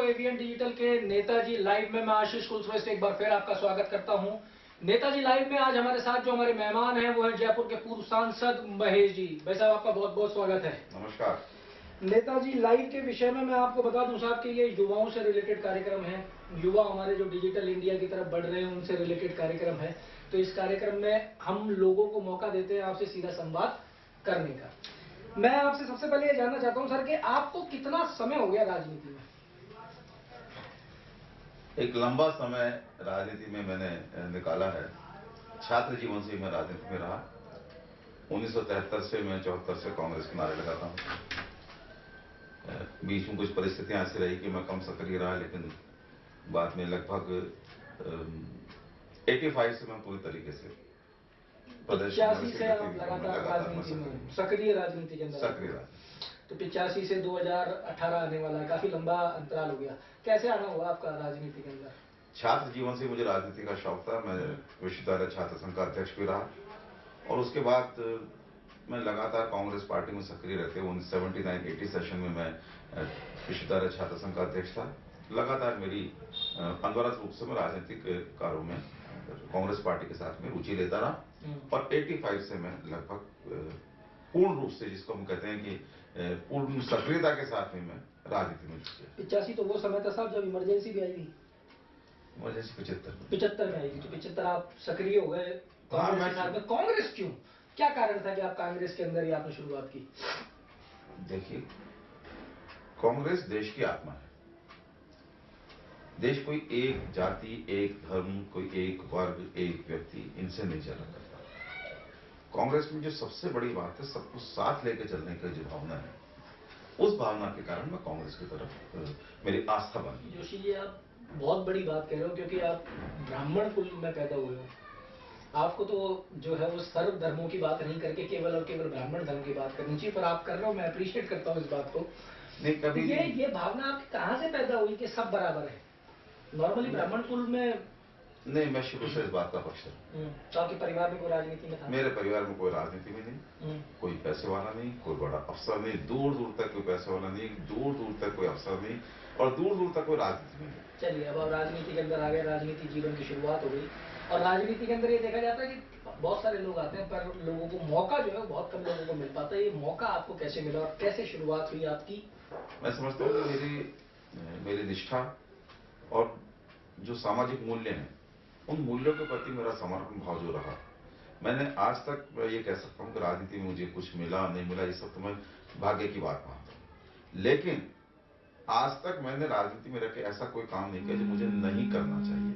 दोस्तों, AVN digital के Netaji live में मैं आशीष कुलश्रेष्ठ एक बार फिर आपका स्वागत करता हूं। नेताजी लाइव में आज हमारे साथ जो हमारे मेहमान हैं वो है जयपुर के पूर्व सांसद महेश जी। भाई साहब, आपका बहुत बहुत स्वागत है। नमस्कार। नेताजी लाइव के विषय में मैं आपको बता दूं साहब कि ये युवाओं से रिलेटेड कार्यक्रम है। युवा हमारे जो डिजिटल इंडिया की तरफ बढ़ रहे हैं उनसे रिलेटेड कार्यक्रम है। तो इस कार्यक्रम में हम लोगों को मौका देते हैं आपसे सीधा संवाद करने का। मैं आपसे सबसे पहले ये जानना चाहता हूं सर कि आपको कितना समय हो गया राजनीति में? एक लंबा समय राजनीति में मैंने निकाला है। छात्र जीवन से मैं राजनीति में रहा। 1973 से मैं 74 से कांग्रेस के नारे लगाता हूँ। बीच में कुछ परिस्थितियां ऐसी रही कि मैं कम सक्रिय रहा, लेकिन बाद में लगभग 85 से मैं पूरी तरीके से 85 से आप लगातार राजनीति में सक्रिय राजनीति के अंदर सक्रिय। तो 85 से 2018 आने वाला है, काफी लंबा अंतराल हो गया। कैसे आना हुआ आपका राजनीति के अंदर? छात्र जीवन से मुझे राजनीति का शौक था। मैं विश्वविद्यालय छात्र संघ का अध्यक्ष भी रहा और उसके बाद मैं लगातार कांग्रेस पार्टी में सक्रिय रहते हुए 79-80 सेशन में मैं विश्वविद्यालय छात्र संघ का अध्यक्ष था। लगातार मेरी अनवरत रूप से मैं राजनीतिक कार्यों में कांग्रेस पार्टी के साथ में रुचि लेता रहा और 85 से मैं लगभग पूर्ण रूप से, जिसको हम कहते हैं कि पूर्ण सक्रियता के साथ में मैं राजनीति में जुट गया। 85 तो वो समय था साहब जब इमरजेंसी भी आई थी। इमरजेंसी 75 में आई थी, तो 75 आप सक्रिय हो गए कांग्रेस के साथ में। कांग्रेस क्यों? क्या कारण था कि आप कांग्रेस के अंदर ही आपने शुरुआत की? देखिए, कांग्रेस देश की आत्मा है। देश कोई एक जाति, एक धर्म, कोई एक वर्ग, एक व्यक्ति, इनसे नहीं चला करता। कांग्रेस में जो सबसे बड़ी बात है, सबको साथ लेकर चलने की जो भावना है, उस भावना के कारण मैं कांग्रेस की तरफ मेरी आस्था बनी। जोशी जी, आप बहुत बड़ी बात कह रहे हो क्योंकि आप ब्राह्मण कुल में पैदा हुए हो। आपको तो जो है वो सर्व धर्मों की बात नहीं करके केवल और केवल ब्राह्मण धर्म की बात करनी चाहिए, पर आप कर रहे हो। मैं अप्रिशिएट करता हूँ इस बात को। नहीं, कभी ये भावना आपकी कहाँ से पैदा हुई कि सब बराबर है? नॉर्मली ब्राह्मण कुल में नहीं, मैं शुरू से इस बात का पक्ष था। तो आपके परिवार में कोई राजनीति में था? मेरे परिवार में कोई राजनीति में नहीं, कोई पैसे वाला नहीं, कोई बड़ा अफसर नहीं, दूर दूर तक कोई पैसे वाला नहीं, दूर दूर तक कोई अफसर नहीं और दूर दूर तक कोई राजनीति में नहीं। चलिए, अब आप राजनीति के अंदर आ गए, राजनीति जीवन की शुरुआत हो गई और राजनीति के अंदर ये देखा जाता है कि बहुत सारे लोग आते हैं पर लोगों को मौका जो है बहुत कम लोगों को मिल पाता है। ये मौका आपको कैसे मिला और कैसे शुरुआत हुई आपकी? मैं समझता हूँ कि मेरी निष्ठा और जो सामाजिक मूल्य हैं, उन मूल्यों के प्रति मेरा समर्पण भाव जो रहा। मैंने आज तक ये कह सकता हूँ कि राजनीति में मुझे कुछ मिला नहीं मिला, ये सब तो मैं भाग्य की बात मानता हूँ, लेकिन आज तक मैंने राजनीति में रह के ऐसा कोई काम नहीं किया जो मुझे नहीं करना चाहिए।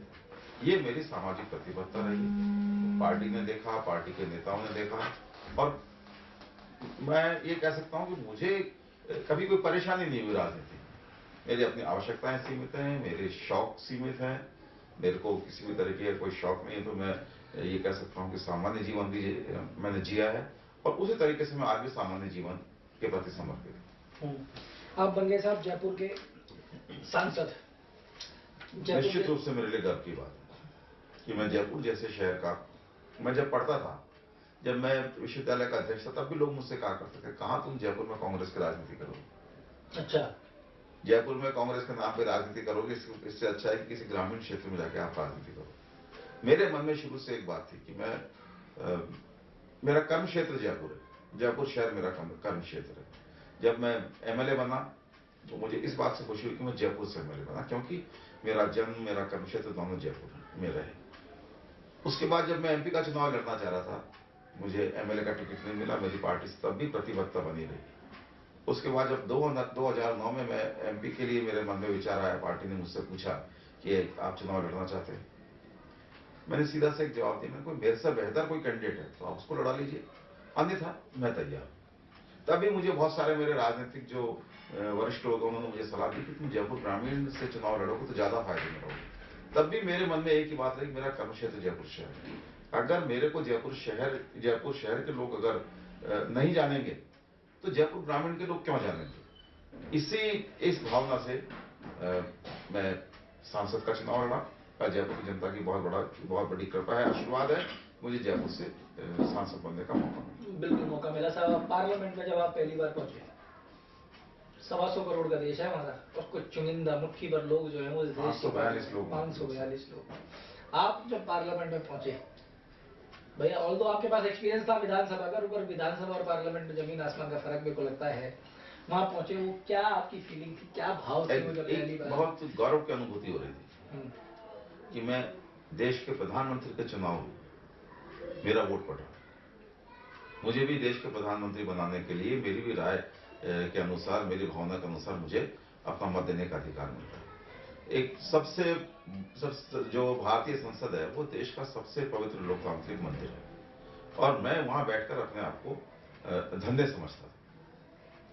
ये मेरी सामाजिक प्रतिबद्धता रही। पार्टी ने देखा, पार्टी के नेताओं ने देखा और मैं ये कह सकता हूँ कि मुझे कभी कोई परेशानी नहीं हुई राजनीति में। मेरी अपनी आवश्यकताएं सीमित हैं, मेरे शौक सीमित हैं। मेरे को किसी भी तरीके का कोई शौक नहीं है, तो मैं ये कह सकता हूँ कि सामान्य जीवन भी मैंने जिया है और उसी तरीके से मैं आज भी सामान्य जीवन के प्रति समर्पित हूँ। आप बन गए साहब जयपुर के सांसद। निश्चित रूप से मेरे लिए गर्व की बात है कि मैं जयपुर जैसे शहर का, मैं जब पढ़ता था, जब मैं विश्वविद्यालय का अध्यक्ष था, तब भी लोग मुझसे कहा करते थे, कहाँ तुम जयपुर में कांग्रेस की राजनीति करोगे? अच्छा, जयपुर में कांग्रेस के नाम पे राजनीति करोगे, इससे अच्छा है कि किसी ग्रामीण क्षेत्र में जाके आप राजनीति करो। मेरे मन में शुरू से एक बात थी कि मेरा कर्म क्षेत्र जयपुर है, जयपुर शहर मेरा कर्म क्षेत्र है। जब मैं एमएलए बना तो मुझे इस बात से खुशी हुई कि मैं जयपुर से एमएलए बना, क्योंकि मेरा जन्म, मेरा कर्म क्षेत्र दोनों जयपुर में रहे। उसके बाद जब मैं एमपी का चुनाव लड़ना चाह रहा था, मुझे एमएलए का टिकट नहीं मिला। मेरी पार्टी से तब भी प्रतिबद्धता बनी रही। उसके बाद जब 2009 में मैं एमपी के लिए, मेरे मन में विचार आया, पार्टी ने मुझसे पूछा कि आप चुनाव लड़ना चाहते हैं? मैंने सीधा से एक जवाब दिया, कोई मेरे से बेहतर कोई कैंडिडेट है तो आप उसको लड़ा लीजिए, अन्यथा मैं तैयार। तभी मुझे बहुत सारे मेरे राजनीतिक जो वरिष्ठ लोग, उन्होंने मुझे सलाह दी कि तुम जयपुर ग्रामीण से चुनाव लड़ोगे तो ज्यादा फायदे में रहोगे। तब भी मेरे मन में एक ही बात रही, मेरा कर्म क्षेत्र जयपुर शहर है। अगर मेरे को जयपुर शहर के लोग अगर नहीं जानेंगे तो जयपुर ग्रामीण के लोग क्यों जानेंगे? इस भावना से मैं सांसद का चुनाव लड़ा और जयपुर की जनता की बहुत बड़ी कृपा है, आशीर्वाद है, मुझे जयपुर से सांसद बनने का मौका मिला। बिल्कुल मौका मिला साहब। पार्लियामेंट में जब आप पहली बार पहुंचे, 125 करोड़ का देश है हमारा, और कुछ चुनिंदा मुट्ठी भर लोग जो है वो इस देश 542 लोग 542 लोग। आप जब पार्लियामेंट में पहुंचे भैया, ऑल तो आपके पास एक्सपीरियंस था विधानसभा का, ऊपर विधानसभा और पार्लियामेंट में जमीन आसमान का फर्क मेरे को लगता है। वहां पहुंचे, वो क्या आपकी फीलिंग थी, क्या भाव थे वो जब पहली बार? बहुत गौरव की अनुभूति हो रही थी कि मैं देश के प्रधानमंत्री के चुनाव में मेरा वोट पड़ रहा है। मुझे भी देश के प्रधानमंत्री बनाने के लिए मेरी भी राय के अनुसार, मेरी भावना के अनुसार मुझे अपना मत देने का अधिकार मिल रहा है। एक सबसे जो भारतीय संसद है वो देश का सबसे पवित्र लोकतांत्रिक मंदिर है, और मैं वहां बैठकर अपने आप को धन्य समझता था।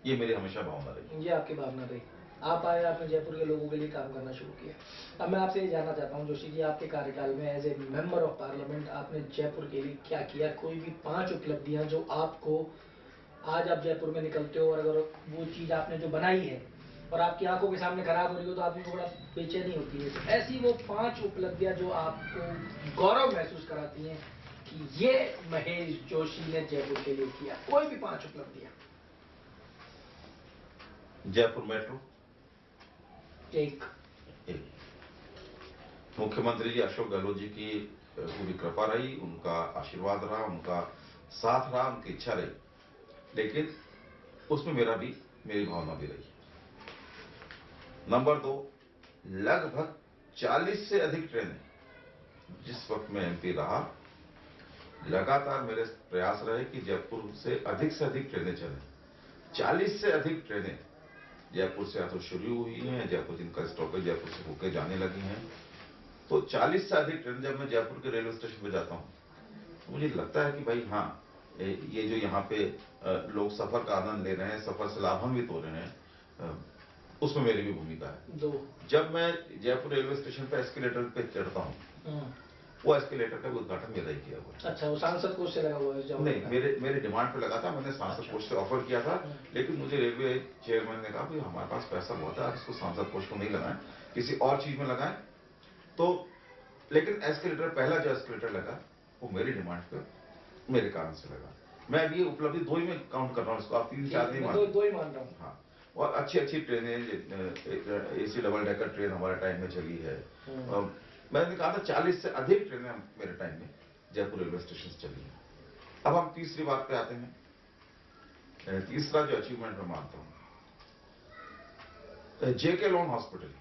ये मेरी हमेशा भावना रही। ये आपकी भावना रही। आप आए, आपने जयपुर के लोगों के लिए काम करना शुरू किया। अब मैं आपसे ये जानना चाहता हूँ जोशी जी, आपके कार्यकाल में as a member of parliament आपने जयपुर के लिए क्या किया? कोई भी 5 उपलब्धियां जो आपको आज आप जयपुर में निकलते हो, और अगर वो चीज आपने जो बनाई है और आपकी आंखों के सामने खराब हो रही हो तो आदमी को बड़ा बेचैनी होती है, तो ऐसी वो 5 उपलब्धियां जो आपको गौरव महसूस कराती हैं कि ये महेश जोशी ने जयपुर के लिए किया, कोई भी 5 उपलब्धियां। जयपुर मेट्रो एक, मुख्यमंत्री जी अशोक गहलोत जी की पूरी कृपा रही, उनका आशीर्वाद रहा, उनका साथ रहा, उनकी इच्छा रही, लेकिन उसमें मेरी भावना भी रही। नंबर 2, लगभग 40 से अधिक ट्रेनें, जिस वक्त मैं एमपी रहा, लगातार मेरे प्रयास रहे कि जयपुर से अधिक ट्रेनें चलें। 40 से अधिक ट्रेनें जयपुर से या तो शुरू हुई हैं, जयपुर जिनका स्टॉपेज जयपुर से होकर जाने लगी हैं। तो 40 से अधिक ट्रेन जब मैं जयपुर के रेलवे स्टेशन पर जाता हूं तो मुझे लगता है कि भाई हाँ, ये जो यहाँ पे लोग सफर का आनंद ले रहे हैं, सफर से लाभान्वित हो रहे हैं, उसमें मेरी भी भूमिका है। 2, जब मैं जयपुर रेलवे स्टेशन पर एस्केलेटर पे चढ़ता हूँ, वो एस्केलेटर का उद्घाटन मेरा ही किया हुआ है। अच्छा, वो सांसद कोष से लगा हुआ है? नहीं, मेरे डिमांड पे लगा था, मैंने सांसद कोष से ऑफर किया था, लेकिन मुझे रेलवे चेयरमैन ने कहा कि हमारे पास पैसा बहुत है, आप इसको सांसद कोष को नहीं लगाएं, किसी और चीज में लगाएं। तो लेकिन एस्केलेटर, पहला जो एस्केलेटर लगा वो मेरी डिमांड पे, मेरे कारण से लगा। मैं अभी उपलब्धि 2 ही में काउंट कर रहा हूँ इसको, आप 3-4 नहीं मान रहे। 2 ही मान रहा हूँ। हाँ, और अच्छी ट्रेनें, एसी डबल डेकर ट्रेन हमारे टाइम में चली है। मैंने कहा था 40 से अधिक ट्रेनें मेरे टाइम में जयपुर रेलवे स्टेशन से चली है। अब हम तीसरी बात पे आते हैं। तीसरा जो अचीवमेंट मैं मानता हूं, जेके लोन हॉस्पिटल,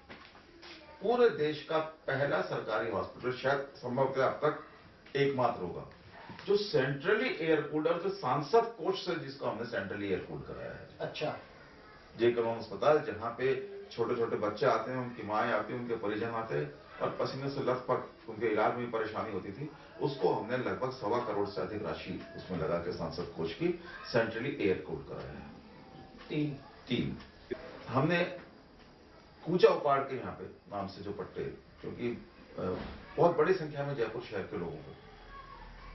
पूरे देश का पहला सरकारी हॉस्पिटल, शायद संभवतः अब तक एकमात्र होगा, जो सेंट्रली एयर कूल्ड, और जो सांसद कोष से जिसको हमने सेंट्रली एयर कूल्ड कराया है। अच्छा, जेके लोन अस्पताल, जहां पे छोटे छोटे बच्चे आते हैं, उनकी माएँ आती हैं, उनके परिजन आते हैं, और पसीने से लथपथ उनके इलाज में परेशानी होती थी, उसको हमने लगभग 1.25 करोड़ से अधिक राशि उसमें लगा के सांसद कोष की सेंट्रली एयर कूल्ड कराया है। 3 हमने कूचा उपाड़ के यहाँ पे नाम से जो पट्टे, क्योंकि बहुत बड़ी संख्या में जयपुर शहर के लोगों को,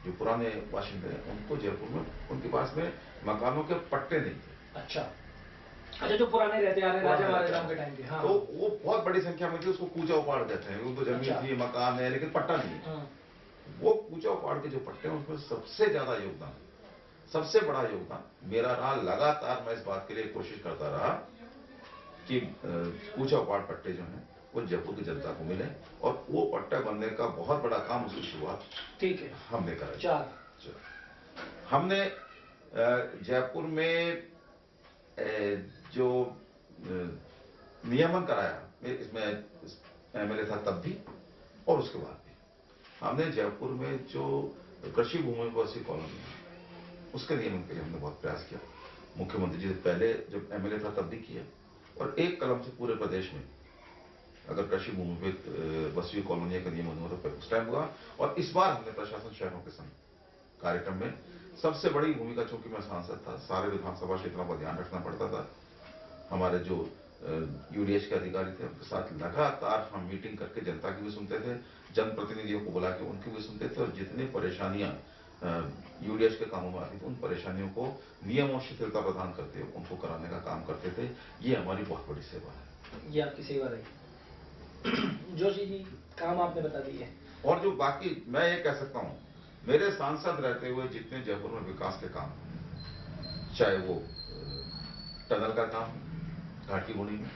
जो पुराने बाशिंदे हैं, उनको जयपुर में उनके पास में मकानों के पट्टे नहीं थे। अच्छा, जो पुराने रहते आ रहे राजा महाराजाओं के टाइम के। हाँ। तो वो बहुत बड़ी संख्या में थी, उसको कूचा उपाड़ कहते हैं। वो तो जमीन अच्छा। थी, मकान है, लेकिन पट्टा नहीं है। वो कूचा उपाड़ के जो पट्टे हैं, उसमें सबसे ज्यादा योगदान, सबसे बड़ा योगदान मेरा रहा। लगातार मैं इस बात के लिए कोशिश करता रहा कि कूचा उपाड़ पट्टे जो हैं वो जयपुर की जनता को मिले, और वो पट्टा बनने का बहुत बड़ा काम, उसकी शुरुआत ठीक है हमने कराई। 4 हमने जयपुर में जो नियमन कराया, इसमें एमएलए था तब भी और उसके बाद भी, हमने जयपुर में जो कृषि भूमि वासी कॉलोनी है उसके नियमन के लिए हमने बहुत प्रयास किया। मुख्यमंत्री जी पहले जब एमएलए था तब भी किया, और एक कलम से पूरे प्रदेश में अगर कृषि भूमि पे बस्ती कॉलोनियों का नियमन हुआ तो उस टाइम हुआ। और इस बार हमने प्रशासन शहरों के संग कार्यक्रम में सबसे बड़ी भूमिका, चूंकि मैं सांसद था, सारे विधानसभा क्षेत्रों का ध्यान रखना पड़ता था, हमारे जो यूडीएच के अधिकारी थे उनके साथ लगातार हम मीटिंग करके जनता की भी सुनते थे, जनप्रतिनिधियों को बुला के उनकी भी सुनते थे, और जितनी परेशानियां यूडीएच के कामों में आती थी, उन परेशानियों को नियमों शिथिलता प्रदान करते उनको कराने का काम करते थे। ये हमारी बहुत बड़ी सेवा है। ये आपकी सेवा रही। जोशी जी, काम आपने बता दिए, और जो बाकी मैं ये कह सकता हूं, मेरे सांसद रहते हुए जितने जयपुर में विकास के काम, चाहे वो टनल का काम, घाटी बुनी में,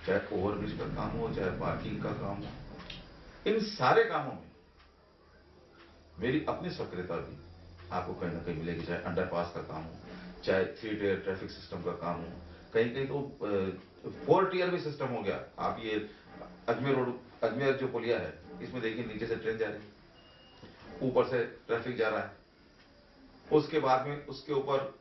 चाहे ओवरब्रिज का काम हो, चाहे पार्किंग का काम हो, इन सारे कामों में मेरी अपनी सक्रियता भी आपको कहीं ना कहीं मिलेगी। चाहे अंडरपास का काम हो, चाहे 3 टियर ट्रैफिक सिस्टम का काम हो, कहीं कहीं तो 4 टियर भी सिस्टम हो गया। आप ये अजमेर रोड, अजमेर जो पुलिया है, इसमें देखिए नीचे से ट्रेन जा रही है, ऊपर से ट्रैफिक जा रहा है, उसके बाद में उसके ऊपर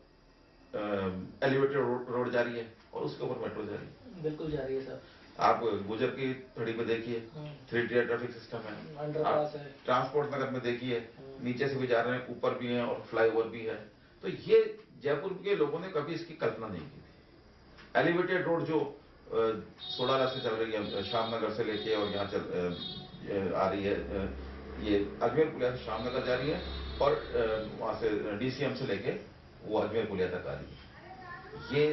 एलिवेटेड रोड जा रही है और उसके ऊपर मेट्रो जा रही है। बिल्कुल जा रही है सर। आप गुजर की थड़ी पे देखिए 3 टियर ट्रैफिक सिस्टम है, अंडरपास है। ट्रांसपोर्ट नगर में देखिए नीचे से भी जा रहे हैं, ऊपर भी है और फ्लाईओवर भी है। तो ये जयपुर के लोगों ने कभी इसकी कल्पना नहीं की थी। एलिवेटेड रोड जो सोडाला से चल रही है, श्यामनगर से लेके और यहाँ आ रही है, ये अजमेर पुलिया से श्यामनगर जा रही है और वहां से डीसीएम से लेके वो अजमेर पुलिया तक आ रही है।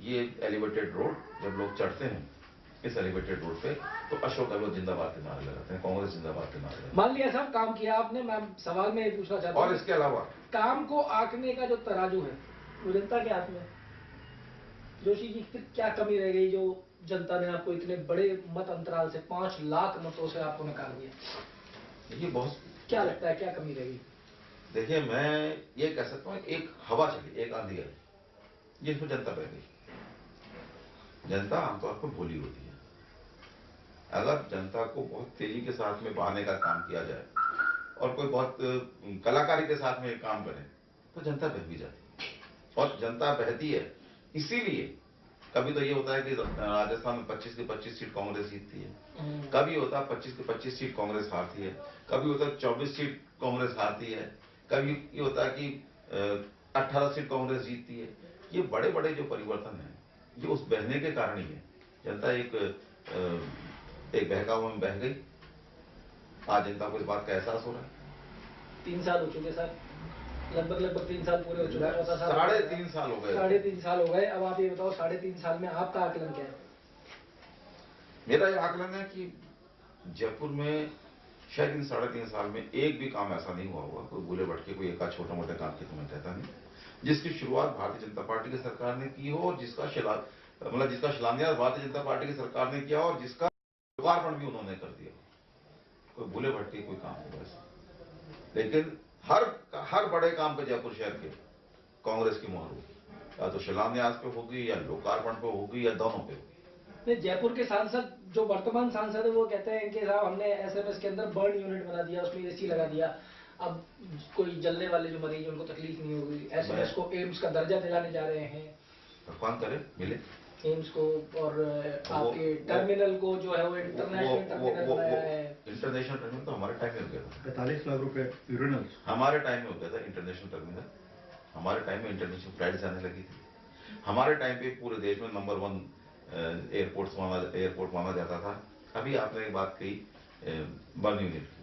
ये एलिवेटेड रोड जब लोग चढ़ते हैं इस एलिवेटेड रोड पे, तो अशोक गहलोत जिंदाबाद के नारे लगाते हैं, कांग्रेस जिंदाबाद के नारे लगाते हैं। मान लिया साहब काम किया आपने, मैं सवाल में ये पूछना चाहता हूँ, और इसके अलावा काम को आंकने का जो तराजू है वो जनता के हाथ में है। जोशी जी, फिर क्या कमी रह गई जो जनता ने आपको इतने बड़े मत अंतराल से 5 लाख मतों से आपको नकार दिया? ये बहुत, क्या लगता है क्या कमी रह गई? देखिए, मैं ये कह सकता हूँ, एक हवा चली, एक आंधी आई, ये इसमें जनता बह गई। जनता आमतौर पर भोली होती है। अगर जनता को बहुत तेजी के साथ में बहाने का काम किया जाए और कोई बहुत कलाकारी के साथ में काम करे तो जनता बह भी जाती है। और जनता बहती है इसीलिए कभी तो ये होता है कि राजस्थान में 25 की 25 सीट कांग्रेस जीतती है, कभी होता है 25 की 25 सीट कांग्रेस हारती है, कभी होता है 24 सीट कांग्रेस हारती है, कभी ये होता है कि 18 सीट कांग्रेस जीतती है। ये बड़े बड़े जो परिवर्तन है ये उस बहने के कारण ही है। जनता एक बहकावे में बह गई। आज जनता को इस बात का एहसास हो रहा है। 3 साल हो चुके सर, लगभग 3 साल पूरे हो चुके हैं। 3.5 साल हो गए। 3.5 साल हो गए। अब आप ये बताओ 3.5 साल में आपका आकलन क्या है? मेरा ये आकलन है कि जयपुर में शायद इन 3.5 साल में एक भी काम ऐसा नहीं हुआ होगा, कोई भूले भटके कोई एक छोटा मोटा काम की तो मैं कहता नहीं, जिसकी शुरुआत भारतीय जनता पार्टी की सरकार ने की हो और जिसका शिलान्यास भारतीय जनता पार्टी की सरकार ने किया और जिसका लोकार्पण भी उन्होंने कर दिया। कोई भूले भटके कोई काम होगा ऐसा, लेकिन हर बड़े काम पे जयपुर शहर के कांग्रेस की मोहर होगी, या तो शिलान्यास पे होगी या लोकार्पण पे होगी या दोनों पे होगी। जयपुर के सांसद, जो वर्तमान सांसद है, वो कहते हैं कि साहब हमने एसएमएस के अंदर बर्न यूनिट बना दिया, उसमें एसी लगा दिया, अब कोई जलने वाले जो मरीज उनको तकलीफ नहीं होगी। एसएमएस को एम्स का दर्जा दिलाने जा रहे हैं। भगवान करे मिले एम्स को, और आपके टर्मिनल को जो है वो इंटरनेशनल टर्मिनल बनाया है। इंटरनेशनल टर्मिनल तो हमारे टाइम में हो गया था। 45 लाख रुपए यूरिनल हमारे टाइम में हो गया था इंटरनेशनल टर्मिनल। हमारे टाइम में इंटरनेशनल फ्लाइट जाने लगी थी। हमारे टाइम पे पूरे देश में नंबर 1 एयरपोर्ट माना जाता था। अभी आपने एक बात कही बर्न यूनिट की,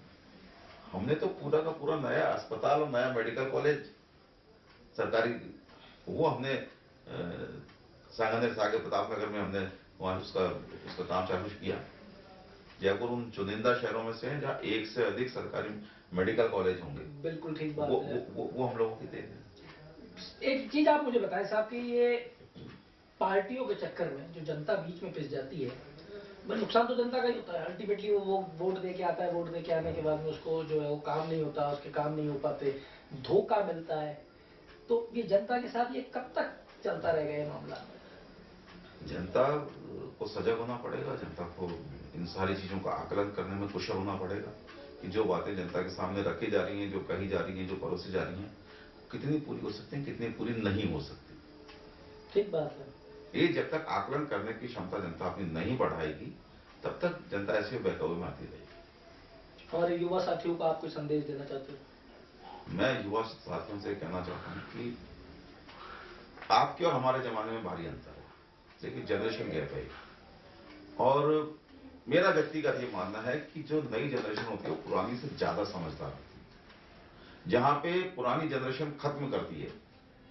हमने तो पूरा का पूरा नया अस्पताल और नया मेडिकल कॉलेज सरकारी, वो हमने सांगानेर सागर प्रतापनगर में हमने वहां उसका काम चालू किया। जयपुर उन चुनिंदा शहरों में से है जहाँ 1 से अधिक सरकारी मेडिकल कॉलेज होंगे। बिल्कुल ठीक बात है। वो हम लोगों की देन है। एक चीज आप मुझे बताएं साहब कि ये पार्टियों के चक्कर में जो जनता बीच में पिस जाती है, नुकसान तो जनता का ही होता है। अल्टीमेटली वो वोट दे के आता है, वोट दे के आने के बाद में उसको जो है वो काम नहीं होता, उसके काम नहीं हो पाते, धोखा मिलता है। तो ये जनता के साथ ये कब तक चलता रहेगा ये मामला? जनता को सजग होना पड़ेगा, जनता को इन सारी चीजों का आकलन करने में कुशल होना पड़ेगा कि जो बातें जनता के सामने रखी जा रही हैं, जो कही जा रही हैं, जो परोसी जा रही हैं, कितनी पूरी हो सकती हैं, कितनी पूरी नहीं हो सकती। ठीक बात है। ये जब तक आकलन करने की क्षमता जनता अपनी नहीं बढ़ाएगी तब तक जनता ऐसे बहकावे में आती रहेगी। और युवा साथियों को आप कोई संदेश देना चाहते हो? मैं युवा साथियों से कहना चाहता हूं कि आपके और हमारे जमाने में भारी अंतर है, देखिए जनरेशन गैप है। और मेरा व्यक्तिगत ये मानना है कि जो नई जनरेशन होती है वो पुरानी से ज्यादा समझदार होती है। जहां पे पुरानी जनरेशन खत्म करती है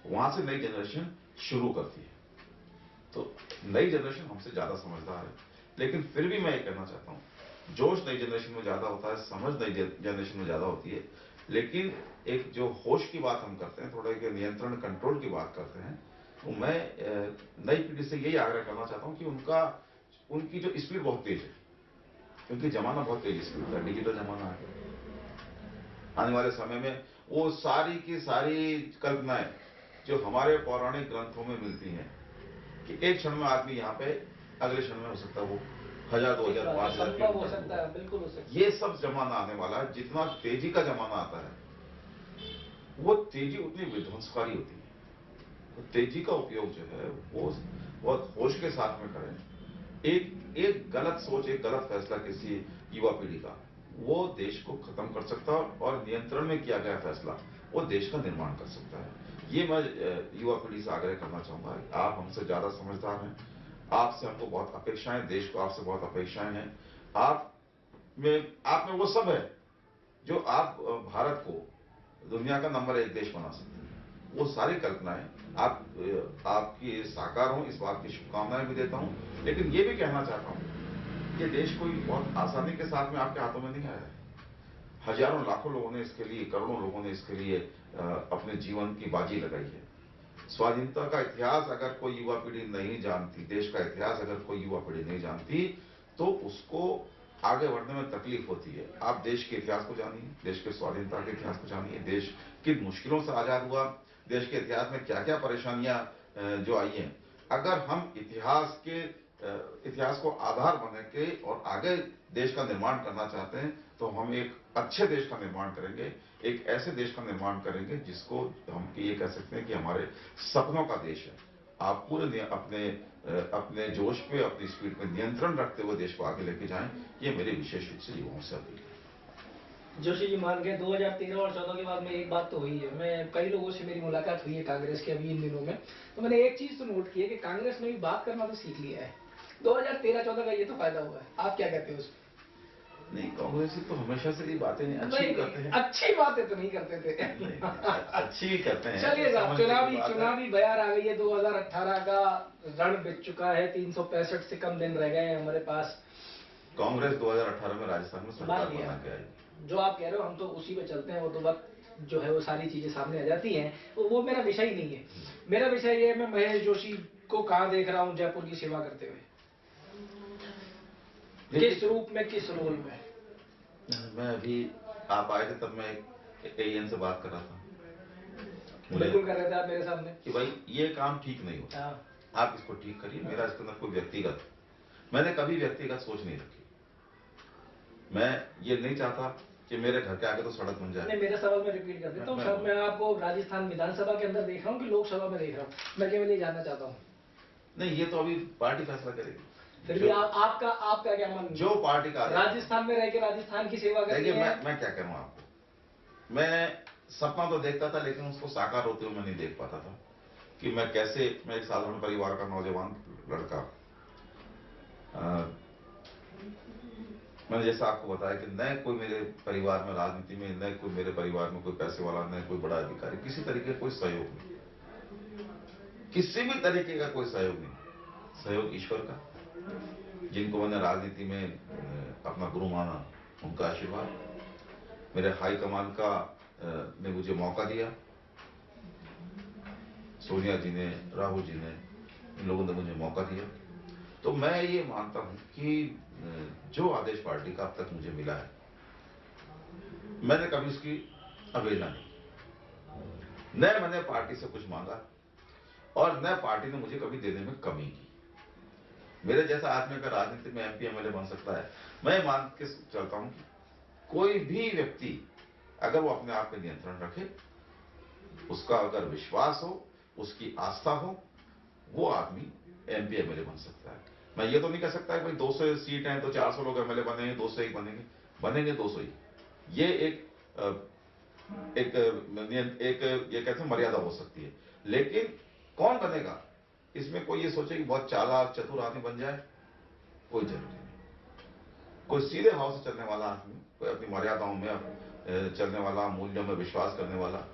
वहां से नई जनरेशन शुरू करती है। तो नई जनरेशन हमसे ज्यादा समझदार है, लेकिन फिर भी मैं ये कहना चाहता हूं, जोश नई जनरेशन में ज्यादा होता है, समझ नई जनरेशन में ज्यादा होती है, लेकिन एक जो होश की बात हम करते हैं, थोड़ा एक नियंत्रण कंट्रोल की बात करते हैं, तो मैं नई पीढ़ी से यही आग्रह करना चाहता हूं कि उनकी जो स्पीड बहुत तेज है, क्योंकि जमाना बहुत तेज स्पीड का डिजिटल जमाना है। आने वाले समय में वो सारी की सारी कल्पनाएं जो हमारे पौराणिक ग्रंथों में मिलती हैं कि एक क्षण में आदमी यहाँ पे, अगले क्षण में हो सकता है वो 1000, 2000, 5000 संभव हो सकता है, बिल्कुल हो सकता है। ये सब जमाना आने वाला है। जितना तेजी का जमाना आता है, वो तेजी उतनी विध्वंसकारी होती है। तो तेजी का उपयोग जो है वो बहुत होश के साथ में करें। एक गलत सोच, एक गलत फैसला किसी युवा पीढ़ी का, वो देश को खत्म कर सकता है, और नियंत्रण में किया गया फैसला वो देश का निर्माण कर सकता है। ये मैं युवा पीढ़ी से आग्रह करना चाहूंगा। आप हमसे ज्यादा समझदार हैं, आपसे हमको बहुत अपेक्षाएं, देश को आपसे बहुत अपेक्षाएं हैं। आप में वो सब है जो आप भारत को दुनिया का नंबर 1 देश बना सकते हैं। वो सारी कल्पनाएं आपकी साकार हों, इस बात की शुभकामनाएं भी देता हूं। लेकिन ये भी कहना चाहता हूं, ये देश कोई बहुत आसानी के साथ में आपके हाथों में नहीं आया है। हजारों लाखों लोगों ने इसके लिए, करोड़ों लोगों ने इसके लिए अपने जीवन की बाजी लगाई है। स्वाधीनता का इतिहास अगर कोई युवा पीढ़ी नहीं जानती, देश का इतिहास अगर कोई युवा पीढ़ी नहीं जानती, तो उसको आगे बढ़ने में तकलीफ होती है। आप देश के इतिहास को जानिए, देश के स्वाधीनता के इतिहास को जानिए, देश किन मुश्किलों से आजाद हुआ, देश के इतिहास में क्या क्या परेशानियां जो आई हैं। अगर हम इतिहास को आधार बना के और आगे देश का निर्माण करना चाहते हैं, तो हम एक अच्छे देश का निर्माण करेंगे, एक ऐसे देश का निर्माण करेंगे जिसको हम ये कह सकते हैं कि हमारे सपनों का देश है। आप पूरे अपने जोश पे, अपनी स्पीड पे नियंत्रण रखते हुए देश को आगे लेके जाएं, ये मेरी विशेष रूप से युवाओं से अपील है। जोशी जी, मान के 2013 और 14 के बाद में एक बात तो हुई है, मैं कई लोगों से मेरी मुलाकात हुई है कांग्रेस के अभी इन दिनों में, तो मैंने एक चीज तो नोट की है कि कांग्रेस ने भी बात करना तो सीख लिया है। 2013-14 का ये तो फायदा हुआ है, आप क्या कहते हो उस? नहीं, कांग्रेस तो हमेशा से ये बातें अच्छी करते हैं। अच्छी बातें तो नहीं करते थे। अच्छी भी करते हैं। चलिए साहब, चुनावी बयार आ गई है, 2018 का रण बिक चुका है, 365 से कम दिन रह गए हैं हमारे पास। कांग्रेस 2018 में राजस्थान में सरकार बना के आई। जो आप कह रहे हो हम तो उसी पे चलते हैं, वो तो वक्त जो है वो सारी चीजें सामने आ जाती हैं, तो वो मेरा विषय ही नहीं है। मेरा विषय ये है, मैं महेश जोशी को कहाँ देख रहा हूँ जयपुर की सेवा करते हुए, किस रूप में, किस रोल में? मैं अभी आप आए थे तब मैं एएन से बात कर रहा था, बिल्कुल कर रहे थे आप मेरे सामने कि भाई ये काम ठीक नहीं होता, आप इसको ठीक करिए। मेरा इसके अंदर कोई मैंने कभी व्यक्तिगत सोच नहीं रखी। मैं ये नहीं चाहता कि मेरे घर के आगे तो सड़क बन जाए। नहीं, मेरा सवाल मैं रिपीट कर देता हूँ सर, मैं आपको राजस्थान विधानसभा के अंदर देख रहा हूँ कि लोकसभा में देख रहा हूँ, मैं केवल ये जानना चाहता हूँ। नहीं, ये तो अभी पार्टी फैसला करेगी। फिर भी आपका क्या मन? जो पार्टी का राजस्थान में रह के राजस्थान की सेवा करनी है। मैं क्या करूं आपको, मैं सपना तो देखता था, लेकिन उसको साकार होते हुए मैं नहीं देख पाता था कि मैं एक साधारण परिवार का नौजवान लड़का, मैंने जैसा आपको बताया कि न कोई मेरे परिवार में राजनीति में, न कोई मेरे परिवार में कोई पैसे वाला, न कोई बड़ा अधिकारी, किसी तरीके का कोई सहयोग नहीं, किसी भी तरीके का कोई सहयोग नहीं। सहयोग ईश्वर का, जिनको मैंने राजनीति में अपना गुरु माना, उनका आशीर्वाद, मेरे हाई कमान का ने मुझे मौका दिया, सोनिया जी ने, राहुल जी ने, इन लोगों ने मुझे मौका दिया। तो मैं ये मानता हूं कि जो आदेश पार्टी का अब तक मुझे मिला है, मैंने कभी उसकी अवहेलना नहीं की। न मैंने पार्टी से कुछ मांगा और न पार्टी ने मुझे कभी देने में कमी की। मेरे जैसा आदमी अगर राजनीति में एमपी एमएलए बन सकता है, मैं मान के चलता हूं कि कोई भी व्यक्ति अगर वो अपने आप पे नियंत्रण रखे, उसका अगर विश्वास हो, उसकी आस्था हो, वो आदमी एमपी एमएलए बन सकता है। मैं ये तो नहीं कह सकता कि भाई 200 सीट हैं तो 400 लोग एमएलए बनेंगे, 200 ही बनेंगे 200 ही। ये ये कहते हैं मर्यादा हो सकती है, लेकिन कौन बनेगा इसमें कोई ये सोचे कि बहुत चालाक चतुर आदमी बन जाए, कोई जरूरी नहीं। कोई सीधे भाव से चलने वाला आदमी, कोई अपनी मर्यादाओं में चलने वाला, मूल्यों में विश्वास करने वाला,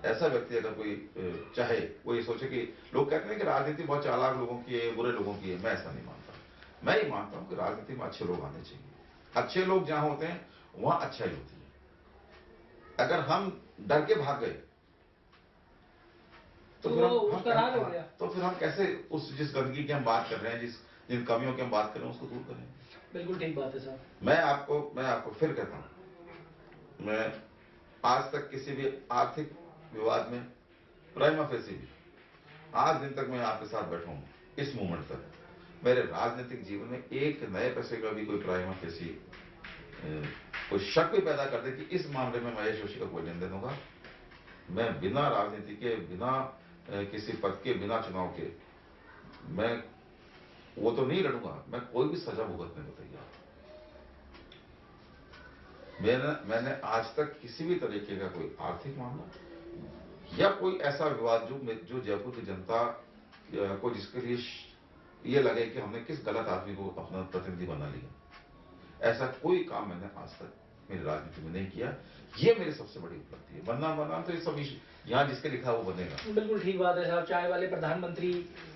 ऐसा व्यक्ति अगर कोई चाहे, वो ये सोचे कि लोग कहते हैं कि राजनीति बहुत चालाक लोगों की है, बुरे लोगों की है, मैं ऐसा नहीं मानता। मैं ये मानता हूं कि राजनीति में अच्छे लोग आने चाहिए। अच्छे लोग जहां होते हैं वहां अच्छाई होती है। अगर हम डर के भाग गए तो फिर वो उसका राज हो गया। तो फिर हम कैसे जिस गंदगी की हम बात कर रहे हैं, जिन कमियों की हम बात कर रहे हैं, उसको दूर करें। बिल्कुल ठीक बात है साहब। मैं आपको फिर कहता हूं, मैं आज तक किसी भी आर्थिक विवाद में प्राइमा फेसी भी आज दिन तक मैं आपके साथ बैठा हूं, इस मूवमेंट तक मेरे राजनीतिक जीवन में एक नए पैसे का भी कोई प्राइमा फेसी कोई शक भी पैदा कर दे कि इस मामले में महेश जोशी का कोई लेन देन होगा, मैं बिना राजनीति के, बिना किसी पद के, बिना चुनाव के, मैं वो तो नहीं लड़ूंगा, मैं कोई भी सजा भुगतने को तैयार। मैंने आज तक किसी भी तरीके का कोई आर्थिक मामला या कोई ऐसा विवाद जो जयपुर की जनता को जिसके लिए ये लगे कि हमने किस गलत आदमी को अपना प्रतिनिधि बना लिया, ऐसा कोई काम मैंने आज तक मेरी राजनीति में नहीं किया। ये मेरी सबसे बड़ी उपलब्धि है। बनना तो ये सब यहाँ जिसके लिखा वो बनेगा। बिल्कुल ठीक बात है साहब, चाय वाले प्रधानमंत्री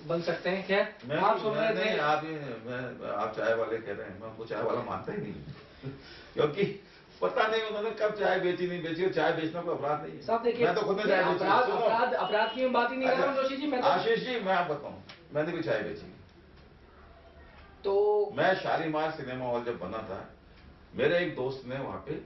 बन सकते हैं। खैर आप सुन रहे थे, आप चाय वाले कह रहे हैं, मैं उनको चाय वाला मानता ही नहीं क्योंकि पता नहीं उन्होंने कब चाय बेची नहीं बेची, और चाय बेचना कोई अपराध नहीं है। साहब देखिए, मैं तो खुद ने चाय बेची। अपराध की बात ही नहीं कर रहा हूं जोशी जी। मैं आशीष जी, मैं आप बताऊं, मैंने भी चाय बेची। तो मैं शालीमार सिनेमा हॉल जब बना था, मेरे एक दोस्त ने वहां पे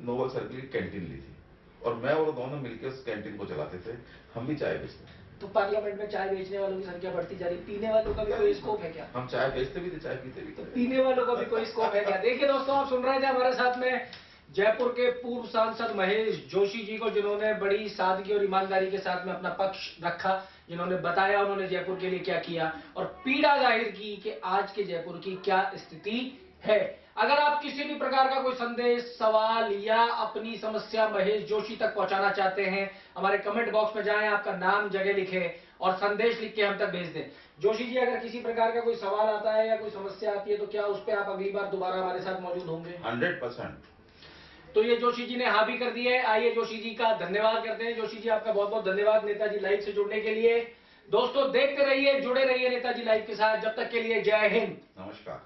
नोबल सर्किल की कैंटीन ली थी और मैं और दोनों मिलकर उस कैंटीन को चलाते थे, हम भी चाय बेचते थे। तो पार्लियामेंट में चाय बेचने वालों की संख्या बढ़ती जा रही, पीने वालों का भी कोई स्कोप है क्या? हम चाय बेचते भी थे, चाय पीते भी तो थे। पीने वालों का भी कोई स्कोप है क्या? देखिए दोस्तों, आप सुन रहे थे हमारे साथ में जयपुर के पूर्व सांसद महेश जोशी जी को, जिन्होंने बड़ी सादगी और ईमानदारी के साथ में अपना पक्ष रखा, जिन्होंने बताया उन्होंने जयपुर के लिए क्या किया और पीड़ा जाहिर की कि आज के जयपुर की क्या स्थिति है। अगर आप किसी भी प्रकार का कोई संदेश, सवाल या अपनी समस्या महेश जोशी तक पहुंचाना चाहते हैं, हमारे कमेंट बॉक्स में जाएं, आपका नाम, जगह लिखें और संदेश लिख के हम तक भेज दें। जोशी जी, अगर किसी प्रकार का कोई सवाल आता है या कोई समस्या आती है तो क्या उस पर आप अगली बार दोबारा हमारे साथ मौजूद होंगे? 100%। तो ये जोशी जी ने हाँ भी कर दिया है। आइए जोशी जी का धन्यवाद करते हैं। जोशी जी, आपका बहुत बहुत धन्यवाद नेताजी लाइव से जुड़ने के लिए। दोस्तों देखते रहिए, जुड़े रहिए नेताजी लाइव के साथ। जब तक के लिए जय हिंद, नमस्कार।